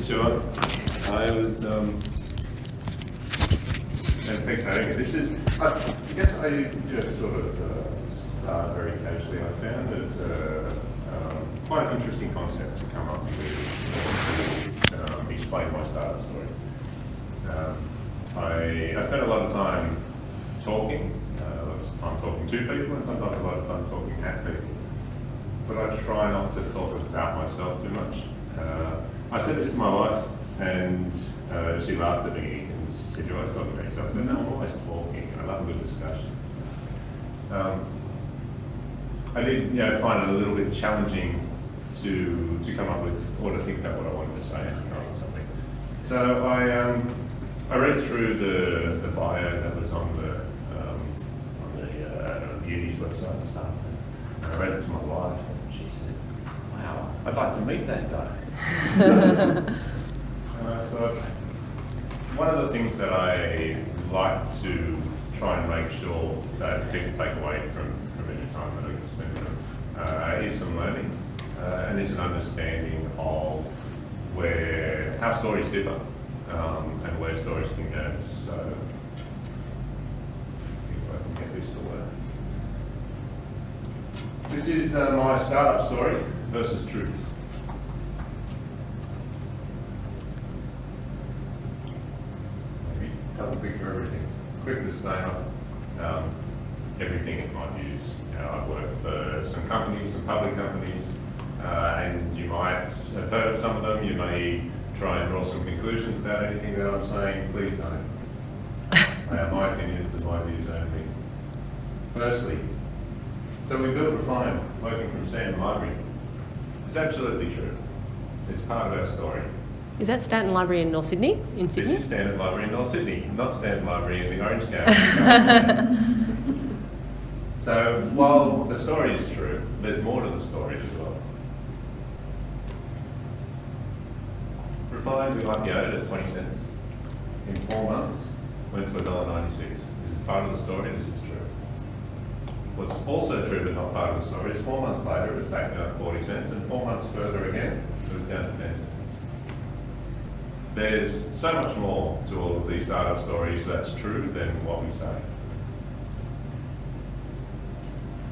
sure. I was, and thanks, Harry. This is, I guess I just sort of started very casually. I found it quite an interesting concept to come up with, explain my startup story. I spent a lot of time talking, a lot of time talking to people, and sometimes a lot of time talking at people. But I try not to talk about myself too much. I said this to my wife, and she laughed at me and she said, "You're always talking about yourself." I said, "No, I'm always talking. I love a good discussion." I did, find it a little bit challenging to come up with or to think about what I wanted to say and come up with something. So I read through the bio that was on the uni's website and stuff. And I read it to my wife, and she said, "Wow, I'd like to meet that guy." And I thought, one of the things that I like to try and make sure that people take away from any time that I can spend with them is some learning and is an understanding of how stories differ and where stories can go. So, if I can get this to work. This is my startup story versus truth. Maybe double click for everything. Quick disclaimer, everything in my views. I've worked for some companies, some public companies, and you might have heard of some of them. You may try and draw some conclusions about anything that I'm saying. Please don't. They are my opinions and my views only. Firstly, so we built REFFIND working from Stanton Library. It's absolutely true. It's part of our story. Is that Stanton Library in North Sydney? In Sydney? This is Stanton Library in North Sydney, not Stanton Library in the Orange County. So while the story is true, there's more to the story as well. REFFIND, we IPO'd at 20 cents. In 4 months, went to $1.96. This is part of the story, this is true. What's also true but not part of the story is 4 months later it was back down at 40 cents, and 4 months further again it was down to 10 cents. There's so much more to all of these startup stories that's true than what we say.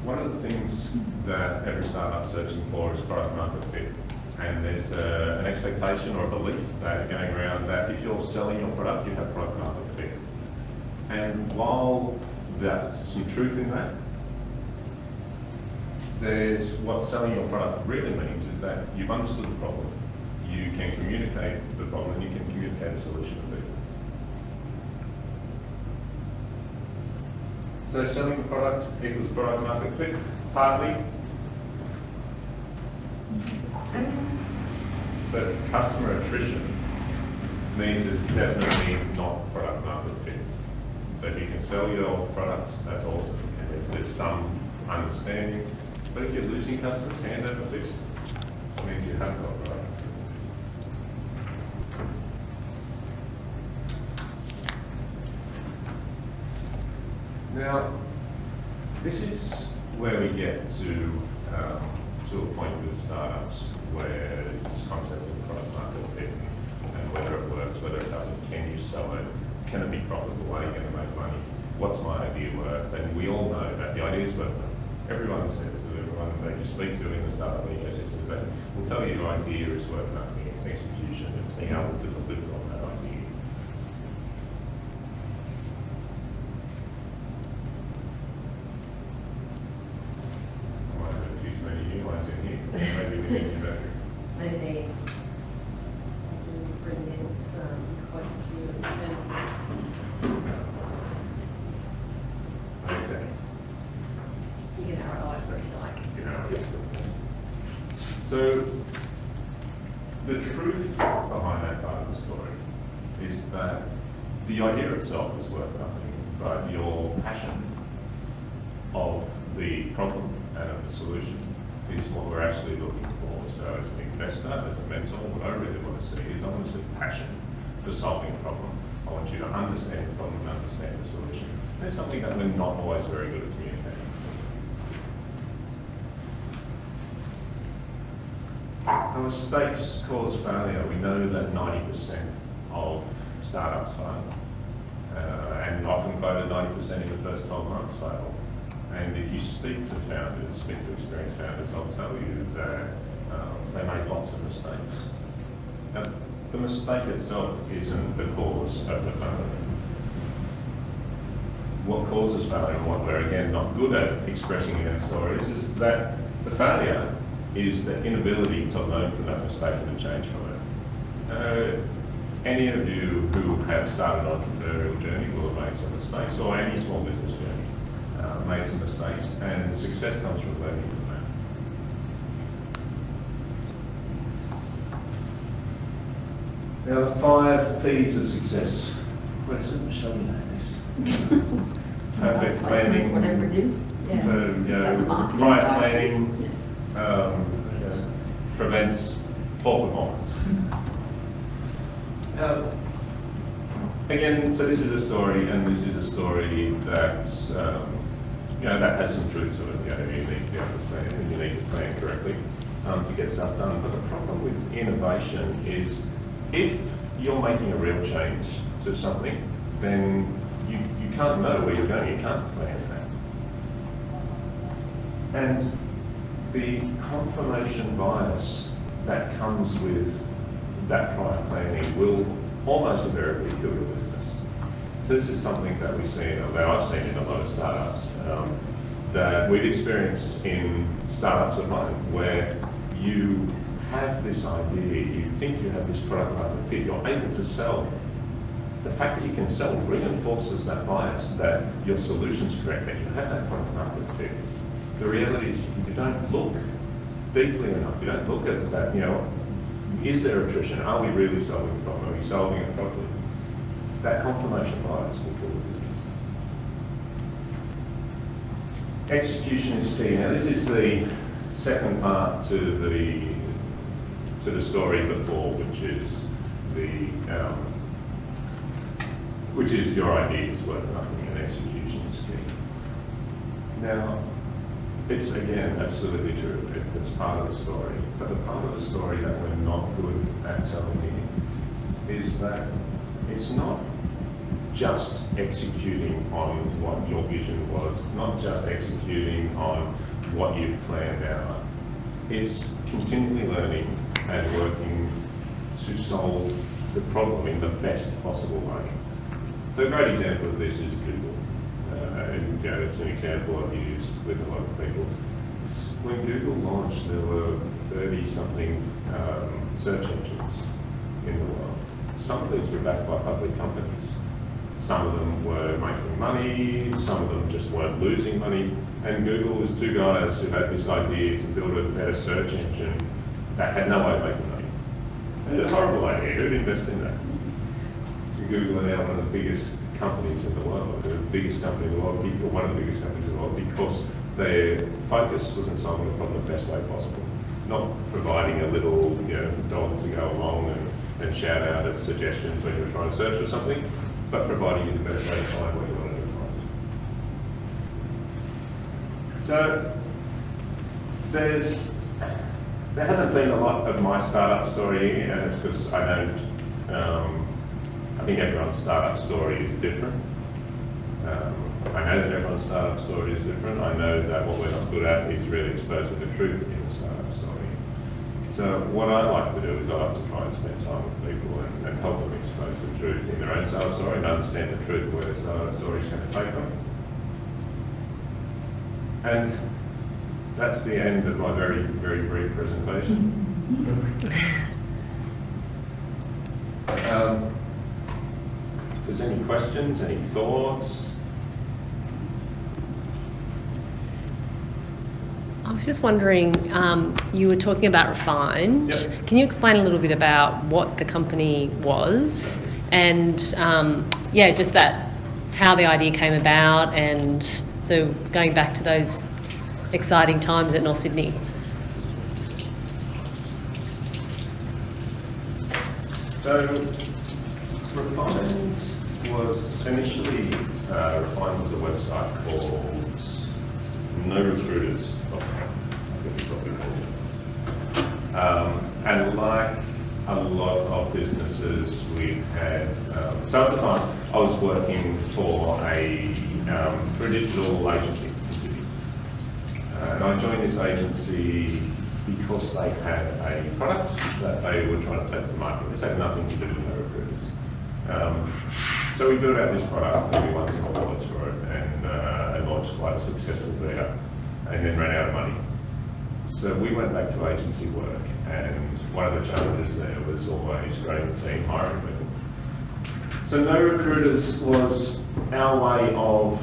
One of the things that every startup's searching for is product market fit. And there's an expectation or a belief that going around that if you're selling your product, you have product market fit. And while there's some truth in that, there's what selling your product really means is that you've understood the problem, you can communicate the problem, and you can communicate a solution to it. So selling the product equals product market fit, partly. But customer attrition means it's definitely not product market fit. So if you can sell your product, that's awesome. And there's some understanding. But if you're losing customers hand over fist, it means you haven't got product. Now, this is where we get to a point with startups where there's this concept of product market fit and whether it works, whether it doesn't, can you sell it, can it be profitable, are you going to make money, what's my idea worth? And we all know that the idea is worth money. Everyone says to everyone that you speak to in the startup ecosystem is that will tell you your idea is worth nothing, it's execution, it's being able to deliver on that idea. Maybe bring this closer to you. Okay. You can arrow it if you like. So, the truth behind that part of the story is that the idea itself is worth nothing, but your passion of the problem and of the solution is what we're actually looking for. So as an investor, as a mentor, what I really want to see is I want to see passion for solving a problem. I want you to understand the problem and understand the solution. And it's something that we're not always very good at communicating. Our mistakes cause failure. We know that 90% of startups fail, and often quoted 90% in the first 12 months fail. And if you speak to founders, speak to experienced founders, I'll tell you that they make lots of mistakes. Now, the mistake itself isn't the cause of the failure. What causes failure, and what we're again not good at expressing in our stories, is that the failure is the inability to learn from that mistake and to change from it. Any of you who have started an entrepreneurial journey will have made some mistakes, or any small business journey made some mistakes, and success comes from learning from that. Now, the 5 P's of success. What is it? Michelle, you know this. Perfect planning. Whatever it is. Yeah. Prior planning prevents poor performance. Again, so this is a story, and this is a story that that has some truth to it. You need to be able to plan, and you need to plan correctly to get stuff done. But the problem with innovation is, if you're making a real change to something, then you can't know where you're going. You can't plan that. And the confirmation bias that comes with that prior planning will almost invariably kill your business. So this is something that we've seen, that I've seen in a lot of startups, that we've experienced in startups of mine, where you have this idea, you think you have this product market fit, you're able to sell. The fact that you can sell reinforces that bias that your solution's correct, that you have that product market fit. The reality is you don't look deeply enough, you don't look at that, is there attrition? Are we really solving the problem? Are we solving it properly? That confirmation bias will kill the business. Execution is key. Now, this is the second part to the story before, which is your idea is worth nothing, and execution is key. Now, it's again absolutely true. It's part of the story, but the part of the story that we're not good at telling is that it's not just executing on what your vision was, not just executing on what you've planned out. It's continually learning and working to solve the problem in the best possible way. So a great example of this is Google. And it's an example I've used with a lot of people. When Google launched, there were 30-something search engines in the world. Some of these were backed by public companies. Some of them were making money, some of them just weren't losing money. And Google was 2 guys who had this idea to build a better search engine that had no way of making money. And it's a horrible idea. Who'd invest in that? Google are now one of the biggest companies in the world, the biggest company in the world, one of the biggest companies in the world, because their focus was in solving the problem the best way possible, not providing a little dog to go along and shout out its suggestions when you're trying to search for something, but providing you the best way to find what you want to find. So there hasn't been a lot of my startup story, and it's because I don't. I think everyone's startup story is different. I know that everyone's startup story is different. I know that what we're not good at is really exposing the truth in the startup story. So what I like to do is I like to try and spend time with people and help them expose the truth in their own startup story and understand the truth of where their startup story is going to take them. And that's the end of my very, very brief presentation. If there's any questions, any thoughts? I was just wondering, you were talking about REFFIND. Yep. Can you explain a little bit about what the company was and just how the idea came about, and so going back to those exciting times at North Sydney? So REFFIND was initially, REFFIND was a website called NoRecruiters.com, I think is what we called it. And like a lot of businesses, we had, so at the time, I was working for a digital agency in Sydney. And I joined this agency because they had a product that they were trying to take to market. This had nothing to do with their recruiters. So we built out this product and we won some awards for it and launched quite a successful beta and then ran out of money. So we went back to agency work, and one of the challenges there was always growing the team, hiring people. So no recruiters was our way of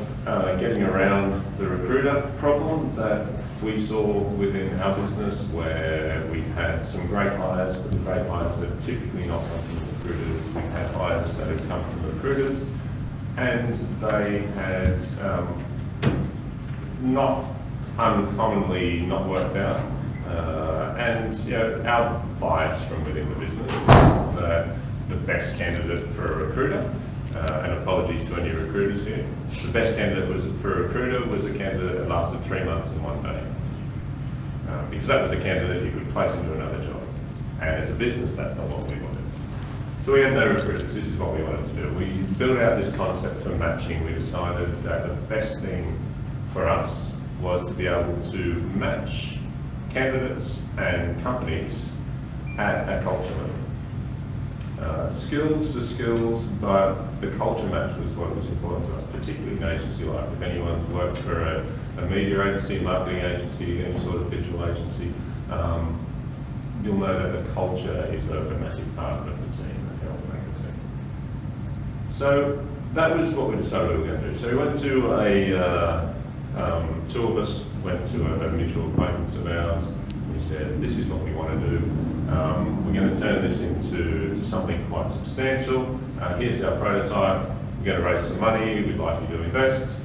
getting around the recruiter problem that we saw within our business, where we had some great hires, but the great hires that typically not come from recruiters. We had hires that had come from recruiters, and they had not uncommonly not worked out. And you know, our bias from within the business is that the best candidate for a recruiter, and apologies to any recruiters here, the best candidate for a recruiter was a candidate that lasted 3 months and 1 day. Because that was a candidate you could place into another job. And as a business, that's not what we wanted. So we had no recruiters. This is what we wanted to do. We built out this concept for matching. We decided that the best thing for us was to be able to match candidates and companies at a culture level. Skills to skills, but the culture match was what was important to us, particularly in agency life. If anyone's worked for a media agency, marketing agency, any sort of digital agency, you'll know that the culture is a massive part of the team and help make a team. So that was what we decided we were going to do. So we went to two of us went to a mutual acquaintance of ours. We said, this is what we want to do. We're going to turn this into something quite substantial. Here's our prototype. We're going to raise some money. We'd like you to invest.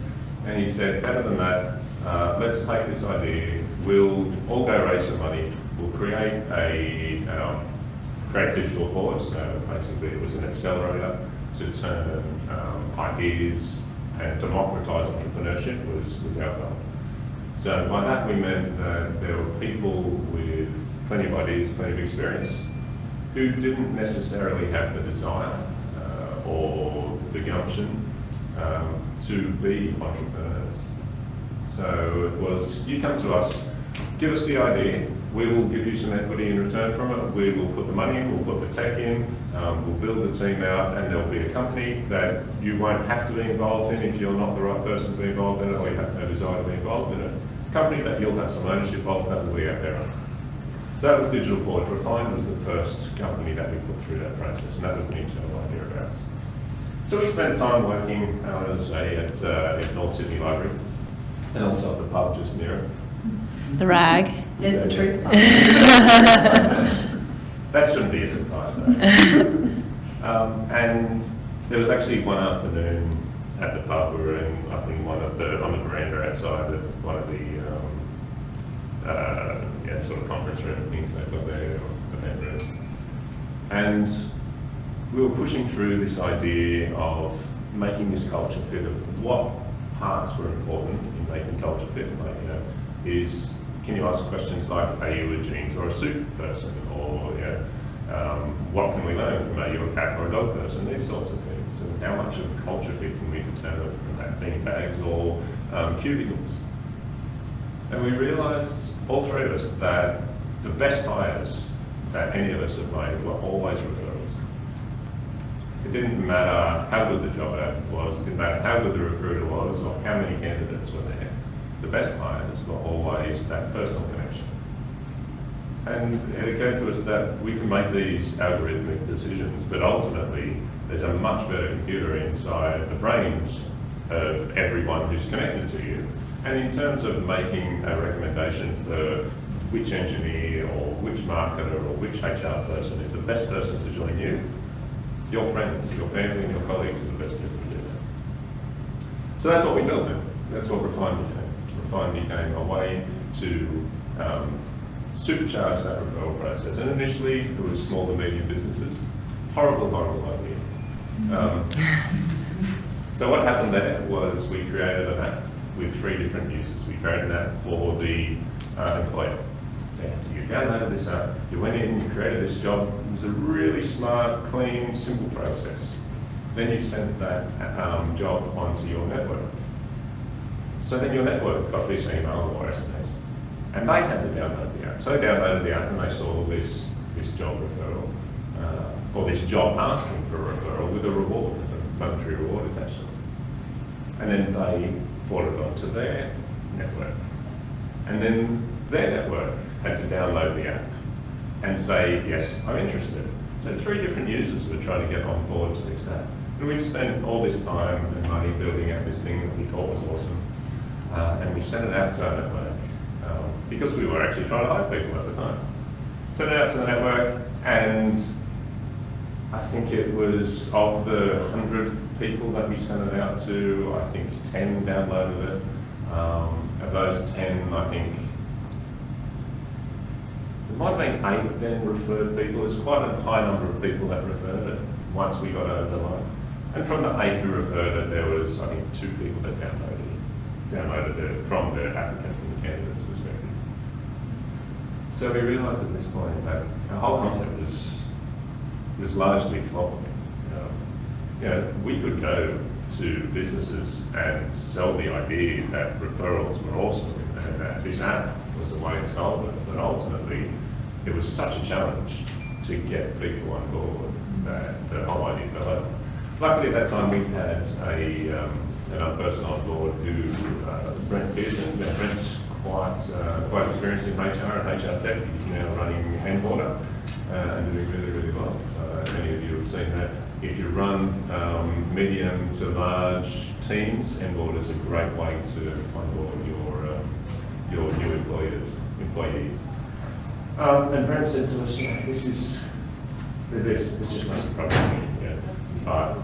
And he said, better than that, let's take this idea. We'll all go raise some money. We'll create a digital forward. So basically, it was an accelerator to turn ideas and democratise entrepreneurship was our goal. So by that we meant that there were people with plenty of ideas, plenty of experience, who didn't necessarily have the desire or the gumption to be entrepreneurs. So it was, you come to us, give us the idea, we will give you some equity in return from it, we will put the money in, we'll put the tech in, we'll build the team out, and there'll be a company that you won't have to be involved in if you're not the right person to be involved in it, or you have no desire to be involved in it. A company that you'll have some ownership of, that will be out there. So that was Digital Forward. REFFIND was the first company that we put through that process, and that was the internal idea of ours. So we spent time working, as I say, at North Sydney Library, and also at the pub just near it. The rag. There's the truth. That shouldn't be a surprise though. And there was actually one afternoon at the pub, we were in, I think, on the veranda outside of one of the sort of conference room things they've got there, or event rooms. And we were pushing through this idea of making this culture fit, of what parts were important in making culture fit. Like, you know, can you ask questions like, are you a jeans or a suit person? Or, you know, what can we learn from, are you a cat or a dog person? These sorts of things. And how much of a culture fit can we determine from that being bags or cubicles? And we realised, all three of us, that the best hires that any of us have made were always referrals. It didn't matter how good the job ad was, it didn't matter how good the recruiter was, or how many candidates were there. The best hires were always that personal connection. And it occurred to us that we can make these algorithmic decisions, but ultimately there's a much better computer inside the brains of everyone who's connected to you. And in terms of making a recommendation for which engineer or which marketer or which HR person is the best person to join you, your friends, your family and your colleagues are the best people to do that. So that's what we built then. That's what REFFIND became. REFFIND became a way to supercharge that referral process. And initially it was small to medium businesses. Horrible idea. So what happened there was we created an app with 3 different users. We created an app for the employer. So you downloaded this app, you went in, you created this job. It was a really smart, clean, simple process. Then you sent that job onto your network. So then your network got this email or SMS, and they had to download the app. So they downloaded the app and they saw this job referral, or this job asking for a referral with a reward, a monetary reward attached to it. And then they forwarded it onto their network. And then their network had to download the app and say, yes, I'm interested. So 3 different users were trying to get on board to this app. And we'd spent all this time and money building out this thing that we thought was awesome. And we sent it out to our network because we were actually trying to hire people at the time. Sent it out to the network, and I think it was of the 100 people that we sent it out to, I think 10 downloaded it. Of those 10, I think it might have been 8 then referred people. It was quite a high number of people that referred it once we got over the line. And from the 8 who referred it, there was, I think, 2 people that downloaded it from the applicant and the candidate's perspective. So we realised at this point that our whole concept was largely flawed. We could go to businesses and sell the idea that referrals were awesome and that this app was the way to solve it, but ultimately it was such a challenge to get people on board that the whole idea fell over. Luckily at that time we had another person on board who, Brent Pearson. Brent's quite experienced in HR and HR tech. He's now running Handwater and doing really, really well. Many of you have seen that. If you run medium to large teams, Handwater is a great way to onboard your new employees. And Brent said to us, there's just massive problem, but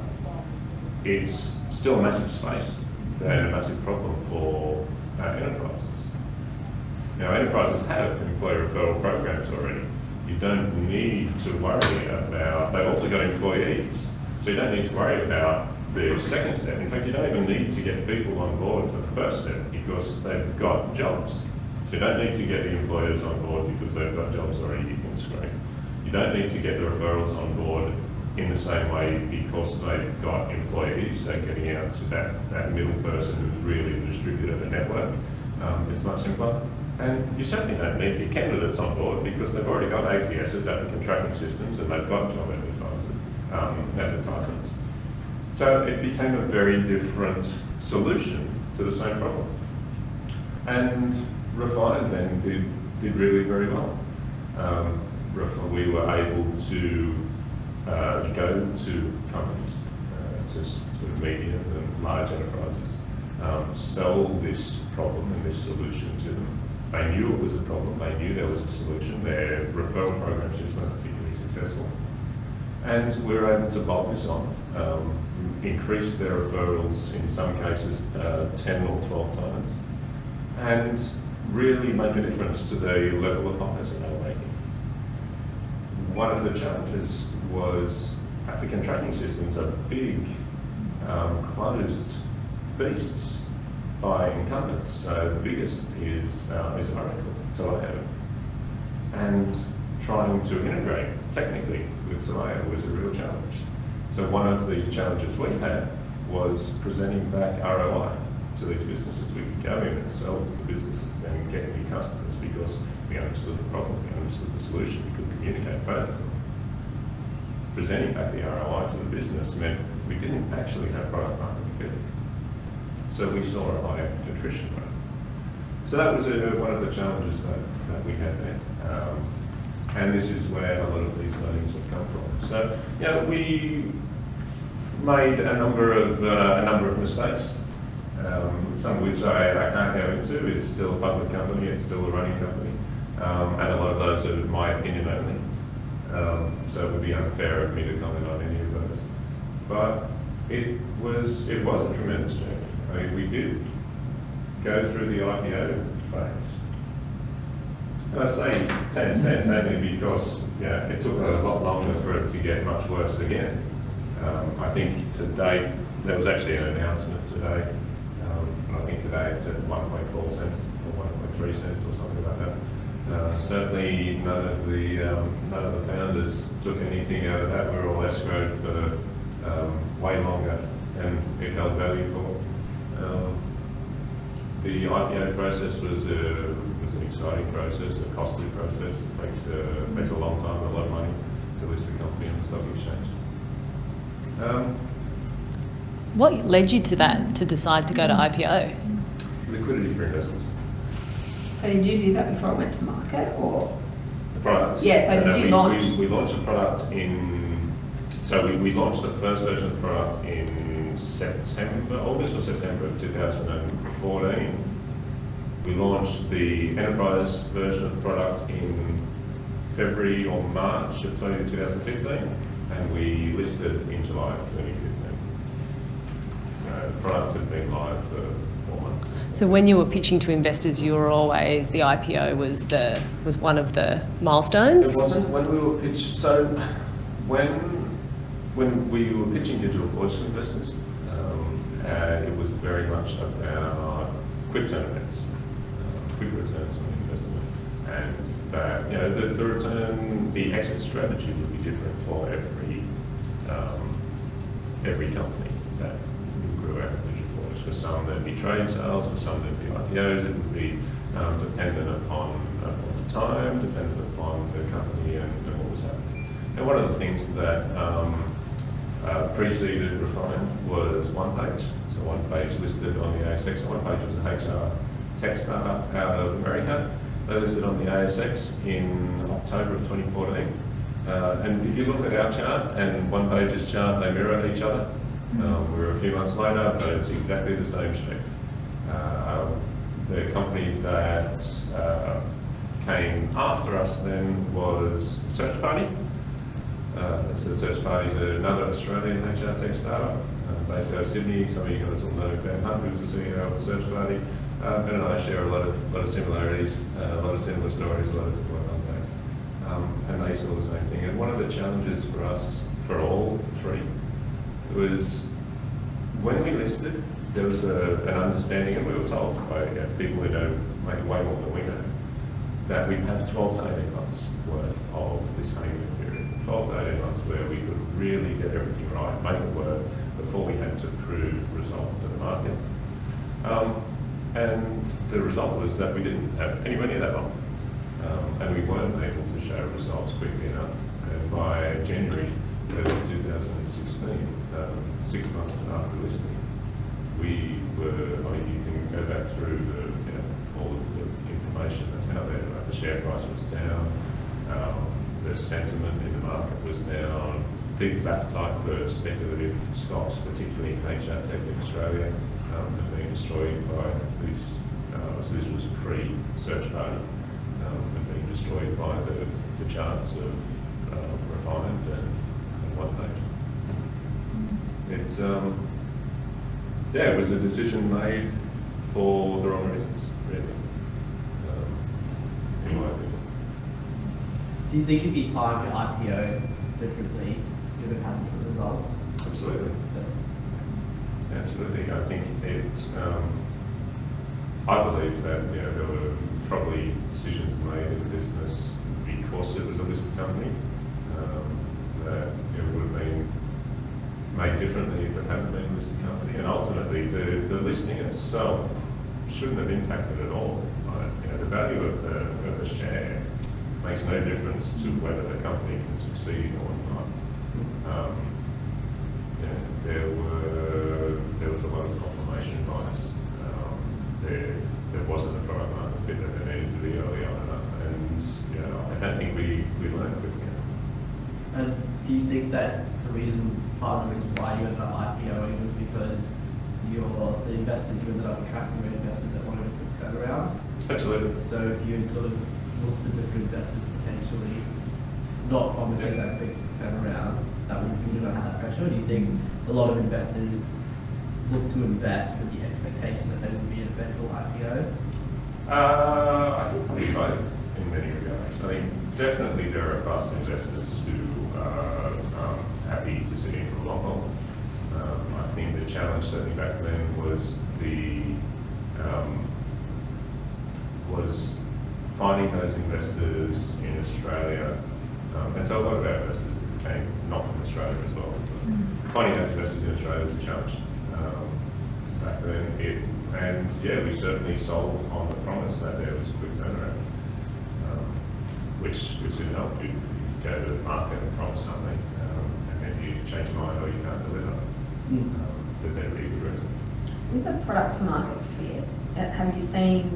it's still a massive space and a massive problem for enterprises. Now, enterprises have employee referral programs already. You don't need to worry about, they've also got employees, so you don't need to worry about the second step. In fact, you don't even need to get people on board for the first step because they've got jobs. So you don't need to get the employers on board because they've got jobs already in screen. You don't need to get the referrals on board in the same way because they've got employees. So getting out to that middle person who's really the distributor of the network is much simpler. And you certainly don't need your candidates on board because they've already got ATSs, applicant tracking systems, and they've got job advertisements. So it became a very different solution to the same problem. And REFFIND then did really very well. We were able to go to companies, to sort of medium and large enterprises, sell this problem and this solution to them. They knew it was a problem, they knew there was a solution. Their referral programs just weren't particularly successful. And we were able to bolt this on, increase their referrals in some cases 10 or 12 times, and really make a difference to the level of hires that they were making. One of the challenges was applicant tracking systems are big, closed beasts by incumbents. So the biggest is Oracle, Taleo. And trying to integrate technically with Taleo was a real challenge. So one of the challenges we had was presenting back ROI to these businesses. We could go in and sell to the businesses and get new customers because we understood the problem, we understood the solution, we could communicate both of them. Presenting back the ROI to the business meant we didn't actually have product market fit. So we saw a high attrition rate. So that was one of the challenges that we had there. And this is where a lot of these learnings have come from. So, we made a number of mistakes, some of which I can't go into. It's still a public company, it's still a running company, and a lot of those are my opinion only. So it would be unfair of me to comment on any of those. But it was a tremendous journey. I mean, we did go through the IPO phase. And I say 10 cents only because it took a lot longer for it to get much worse again. I think to date, there was actually an announcement today, and I think today it's at 1.4 cents or 1.3 cents or something like that. Certainly none of the founders took anything out of that. We were all escrowed for way longer than it held value for. The IPO process was an exciting process, a costly process. It takes a long time and a lot of money to list a company on the stock exchange. What led you to that, to decide to go to IPO? Liquidity for investors. So did you do that before it went to market, or? The products. Yeah, so did you launch? We launched the product we launched the first version of the product in August or September of 2014. We launched the enterprise version of the product in February or March of 2015, and we listed in July of 2015. The product had been live for 4 months. So when you were pitching to investors, you were always, the IPO was one of the milestones? It wasn't when we were pitched. So when we were pitching digital voice to investors, it was very much about quick turn events, quick returns on investment, and that the return, the exit strategy would be different for every company that grew out of digital voice. For some there'd be trade sales, for some there'd be IPOs. It would be dependent upon the time, dependent upon the company and what was happening. And one of the things that preceded REFFIND was One Page. So One Page listed on the ASX. One Page was a HR tech startup out of America. They listed on the ASX in October of 2014. And if you look at our chart and One Page's chart, they mirror each other. We're a few months later, but it's exactly the same shape. The company that came after us then was Search Party. So Search Party is another Australian HR tech startup based out of Sydney. Some of you guys will know Ben Hunt, who's the CEO of the Search Party. Ben and I share a lot of similarities, a lot of similar stories, a lot of similar contacts. And they saw the same thing. And one of the challenges for us, for all three, was when we listed, there was an understanding, and we were told by people who know make way more than we know, that we'd have 12 to 18 months worth of this honeymoon period. 12 to 18 months where we could really get everything right, make it work, before we had to prove results to the market. And the result was that we didn't have anywhere near that long. And we weren't able to show results quickly enough. And by January of 2016, 6 months after listing, we were, you can go back through all of the information that's out there. The share price was down, the sentiment in the market was down, people's appetite for speculative stocks, particularly in HR tech in Australia, had been destroyed by these, so this was pre-Search Party, had been destroyed by the charts of REFFIND and One Page. It's, it was a decision made for the wrong reasons, really, in my opinion. Do you think if you timed your IPO differently, you would have had different results? Absolutely. Absolutely. I think I believe that there were probably decisions made in the business because it was a listed company that it would have been made differently if it hadn't been a listed company. And ultimately, the listing itself shouldn't have impacted at all. The value of the share makes no difference to whether the company can succeed or not. There was a lot of confirmation bias. There wasn't a product market fit that there needed to be early on enough, and I don't think we learned quickly enough. And do you think that part of the reason why you ended up IPOing was because the investors you ended up attracting were investors that wanted a quick turnaround? Absolutely. So if you sort of looked for different investors potentially not promising that quick turnaround, that you don't have that pressure? Do you think a lot of investors look to invest with the expectation that there will be an eventual IPO? I think probably both in many regards. I mean, definitely there are past investors who are happy to sit in for a long haul. I think the challenge certainly back then was finding those investors in Australia, and so a lot of our investors came not from Australia as well. Finding those investors in Australia was a challenge back then. And yeah, we certainly sold on the promise that there was a quick turnaround, which didn't help. You go to the market and promise something, and then you change your mind or you can't deliver. But they're really good reason. With the product to market fit, have you seen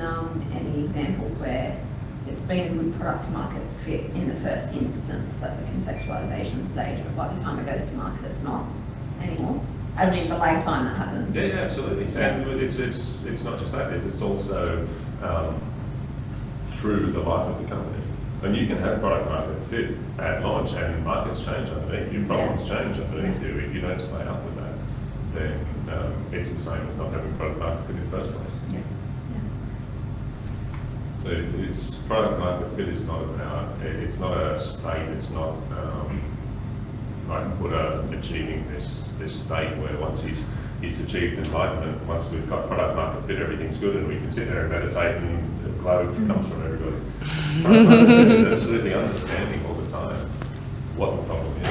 any examples where it's been a good product to market fit in the first instance, at the conceptualization stage, but by the time it goes to market, it's not anymore? As in the lag time that happens? Yeah, absolutely. And it's not just that, it's also through the life of the company. And you can have product market fit at launch and markets change underneath you, problems change underneath you. If you don't stay up with that, then it's the same as not having product market fit in the first place. Yeah. So it's product market fit is not it's not a state, it's not like Buddha achieving this state where once he's achieved enlightenment, once we've got product market fit, everything's good and we can sit there and meditate and the glow comes from everybody. Product market fit is absolutely understanding all the time what the problem is.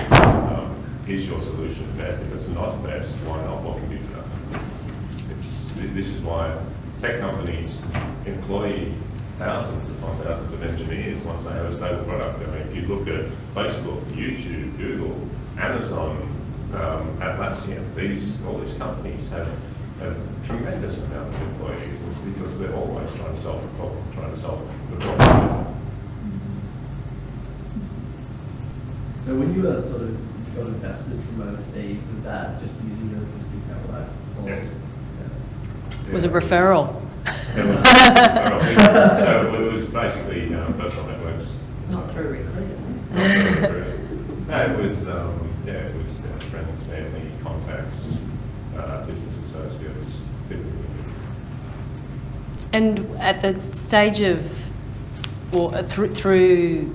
Is your solution best? If it's not best, why not? What can be done? This is why tech companies employ thousands upon thousands of engineers once they have a stable product. I mean, if you look at Facebook, YouTube, Google, Amazon, Atlassian, all these companies have a tremendous amount of employees. It's because they're always trying to solve the problem, trying to solve the problem. So when you were sort of got investors from overseas, was that just using your existing network? Yes. Was a referral? It was referral. So it was basically personal networks. Not through recruitment. No, it was it was friends, family, contacts, business associates. And at the stage of, or through,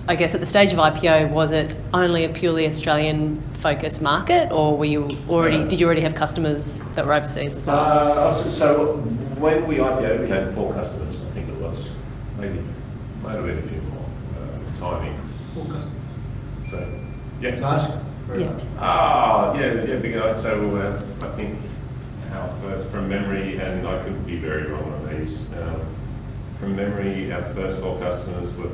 I guess at the stage of IPO, was it only a purely Australian focused market, or were you already, did you already have customers that were overseas as well? So when we IPO'd, we had 4 customers, I think it was. Maybe, might have been a few more. Timings. 4 customers. So, yeah. Large? Very Yeah. large. Yeah, big. So I think our first, from memory, and I could be very wrong on these, from memory, our first 4 customers were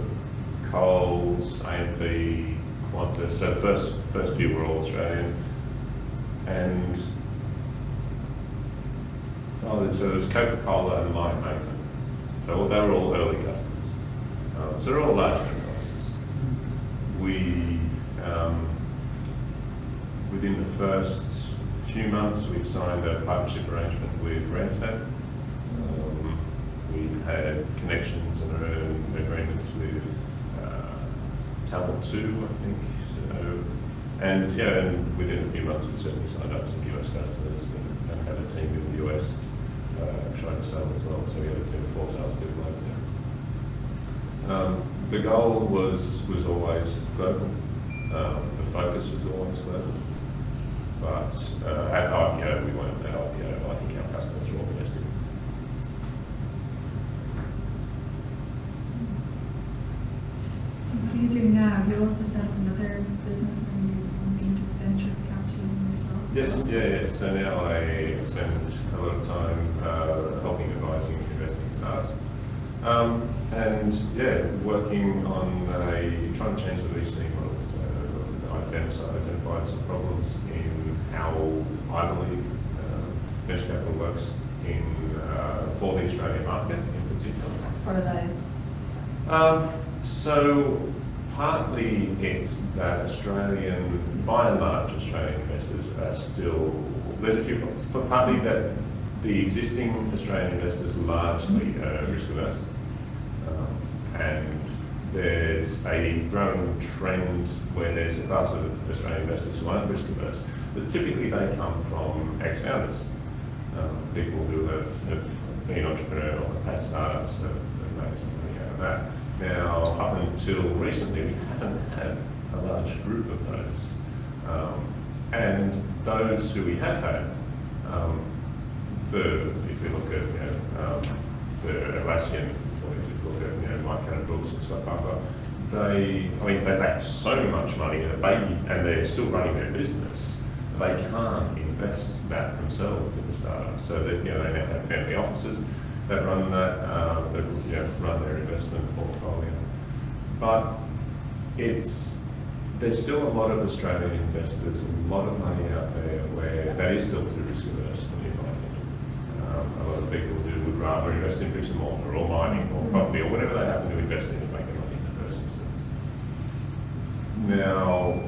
Coles, A&P, Qantas. So the first few were all Australian. And so there was Coca-Cola and Lion Nathan. So they were all early customers. So they're all large enterprises. We, within the first few months, we signed a partnership arrangement with Randstad. We had connections and agreements with Talent 2, I think. So, and within a few months, we certainly signed up some US customers and had a team in the US trying to sell as well. So we had a team of 4 salespeople over there. The goal was always global. The focus was always global. But at IPO, we weren't at IPO. I think our customers were all domestic. What are you doing now? You also set up another business and you're moving to venture capitalism yourself? Yes. So now I spend a lot of time helping advising and investing startups. Working on trying to change the VC model. So I identified some problems in how I believe venture capital works for the Australian market in particular. What are those? So partly it's that by and large, Australian investors are still, there's a few problems, but partly that the existing Australian investors largely are risk averse. And there's a growing trend where there's a class of Australian investors who aren't risk averse, but typically they come from ex-founders, people who have been entrepreneurial, have had startups, have made some money out of that. Now, up until recently, we haven't had a large group of those. And those who we have had, if we look at the Atlassian, for example, look at, Mike Cannon-Brooks and Scott Parker, they make so much money and they're still running their business. They can't invest that themselves in the startup. So that, they now have family offices that run that, run their investment portfolio. But there's still a lot of Australian investors, a lot of money out there where that is still too risk averse when you're buying it. A lot of people who would rather invest in bricks and mortar or mining or property or whatever they happen to invest in and make their money in the first instance. Now,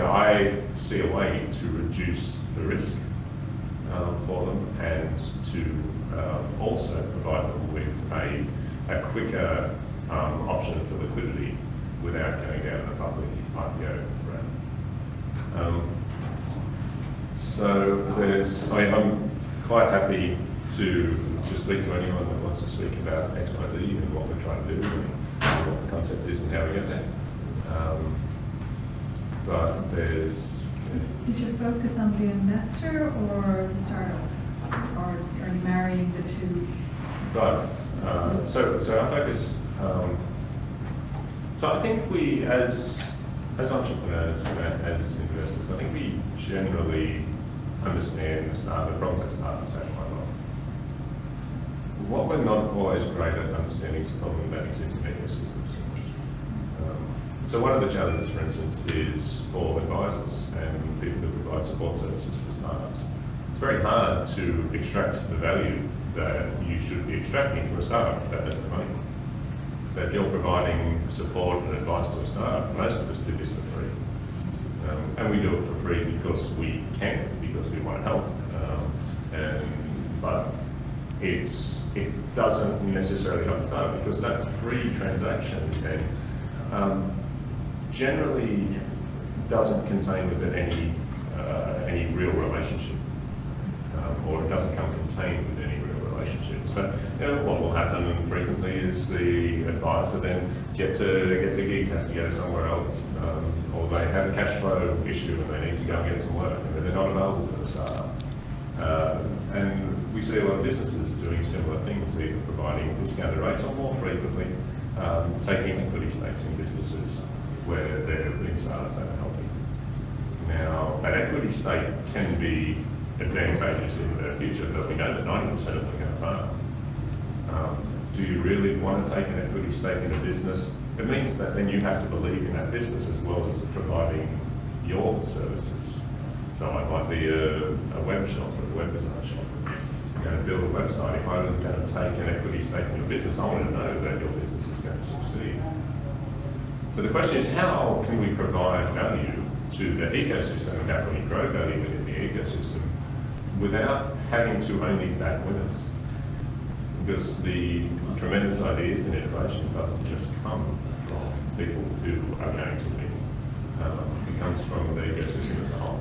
I see a way to reduce the risk for them and to also provide them with a quicker option for liquidity without going down the public IPO route. So I'm quite happy to speak to anyone that wants to speak about XYZ and what we're trying to do and what the concept is and how we get there. But there's... Is your focus on the investor or the startup? Or are you marrying the two? Both. So our focus... So I think we, as entrepreneurs and as investors, I think we generally understand the problems that startups have quite well. What we're not always great at understanding is the problem that exists in ecosystems. So one of the challenges, for instance, is for advisors and people that provide support services for startups. It's very hard to extract the value that you should be extracting from a startup that has the money. So if you're providing support and advice to a startup, most of us do this for free. And we do it for free because we can, because we want to help. But it doesn't necessarily help the startup because that free transaction then generally doesn't contain with it any real relationship, or it doesn't come contained with any real relationship. So what will happen frequently is the advisor then gets a gig, has to go somewhere else, or they have a cash flow issue and they need to go and get some work, and they're not available for the startup. And we see a lot of businesses doing similar things, either providing discounted rates or more frequently taking equity stakes in businesses where they're in startups that are helping. Now, an equity stake can be advantageous in the future, but we know that 90% of them are going to fail. Do you really want to take an equity stake in a business? It means that then you have to believe in that business as well as providing your services. So I might be a web shop or a web design shop. I'm going to build a website. If I was going to take an equity stake in your business, I want to know that your business is going to succeed. So the question is, how can we provide value to the ecosystem and how can we grow value within the ecosystem without having to only back winners? Because the tremendous ideas and innovation doesn't just come from people who are going to win. It comes from the ecosystem as a whole.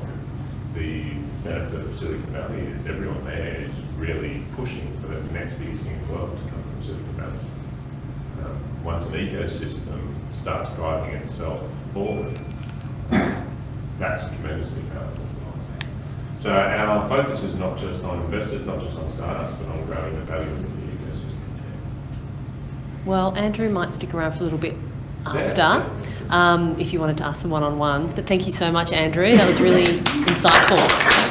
The benefit of Silicon Valley is everyone there is really pushing for the next biggest thing in the world to come from Silicon Valley. Once an ecosystem starts driving itself forward, that's tremendously powerful. So our focus is not just on investors, not just on startups, but on growing the value of the ecosystem. Well, Andrew might stick around for a little bit after, if you wanted to ask some one-on-ones. But thank you so much, Andrew. That was really insightful.